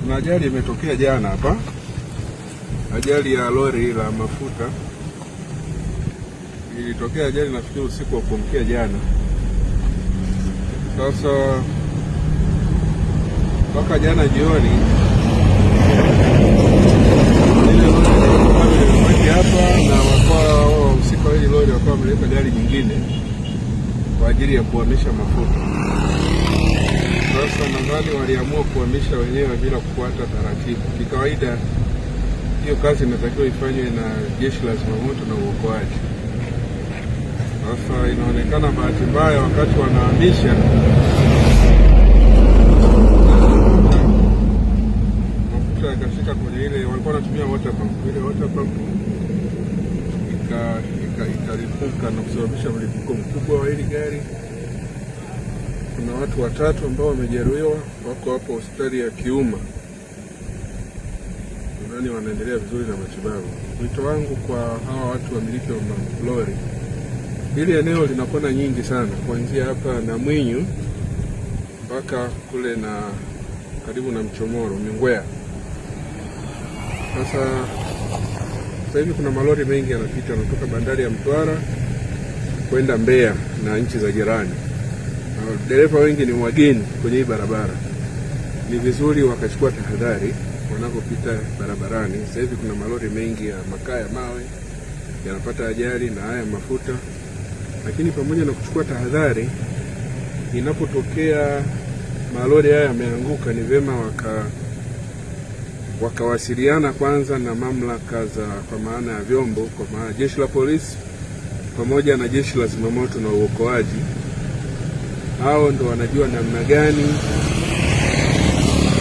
Kuna ajali imetokea jana hapa, ajali ya lori la mafuta. Ilitokea ajali nafikiri usiku wa kuamkia jana. Sasa mpaka jana jioni ile lori hapa na wakawa wahusika wa ile lori wakawa wameleta gari nyingine kwa ajili ya kuhamisha mafuta. Sasa nadhani waliamua kuhamisha wenyewe bila kufuata taratibu. Kikawaida hiyo kazi inatakiwa ifanywe na jeshi la zimamoto na uokoaji. Sasa inaonekana bahati mbaya wakati wanahamisha mafuta yakafika kwenye ile walikuwa wanatumia water pump. Ile water pump ikalipuka na kusababisha mlipuko mkubwa wa hili gari. Kuna watu watatu ambao wamejeruhiwa, wako hapo hospitali ya Kiuma. Nadhani wanaendelea vizuri na matibabu. Wito wangu kwa hawa watu wamiliki wa malori, hili eneo lina kona nyingi sana, kuanzia hapa na Mwinyu mpaka kule na karibu na Mchomoro, Mingwea. Sasa hivi kuna malori mengi yanapita kutoka bandari ya Mtwara kwenda Mbeya na nchi za jirani. Dereva wengi ni wageni kwenye hii barabara. Ni vizuri wakachukua tahadhari wanapopita barabarani. Sasa hivi kuna malori mengi ya makaa ya mawe yanapata ajali na haya mafuta. Lakini pamoja na kuchukua tahadhari, inapotokea malori haya yameanguka, ni vema wakawasiliana kwanza na mamlaka za kwa maana ya vyombo, kwa maana jeshi la polisi pamoja na jeshi la zimamoto na uokoaji. Hao ndo wanajua namna gani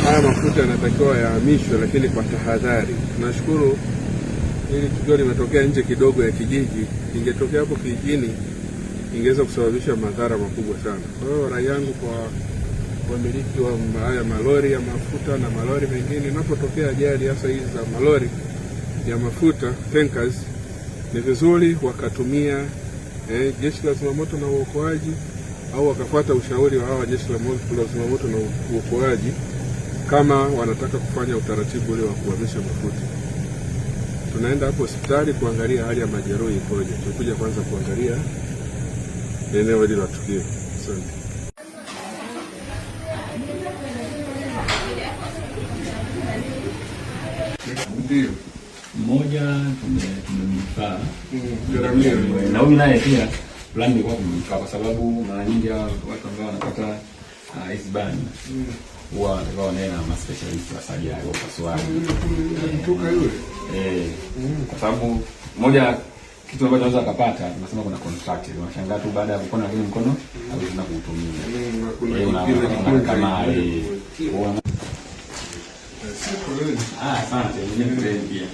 haya mafuta yanatakiwa yahamishwe, lakini kwa tahadhari. Tunashukuru hili tukio limetokea nje kidogo ya kijiji. Ingetokea hapo kijijini ingeweza kusababisha madhara makubwa sana. Kwa hiyo rai yangu kwa wamiliki wa haya malori ya mafuta na malori mengine, inapotokea ajali hasa hizi za malori ya mafuta tankers, ni vizuri wakatumia jeshi la zimamoto na uokoaji au wakafuata ushauri wa hawa jeshi la zimamoto na uokoaji kama wanataka kufanya utaratibu ule wa kuhamisha mafuta. Tunaenda hapo hospitali kuangalia hali ya majeruhi ikoje. Tulikuja kwanza kuangalia eneo hili la tukio. Asante. Ndio. Mmoja tumemfaa. Na huyu naye pia fulani ni kwa kwa sababu mara nyingi watu ambao wanapata hizi bani huwa wanaenda na specialist wa sajia au upasuaji. Mtuka yule. Kwa sababu moja kitu ambacho anaweza kupata, tunasema kuna contract. Unashangaa tu baada ya kupona kile mkono au tunakutumia. Kuna kama asante. Asante, mwenyewe pia.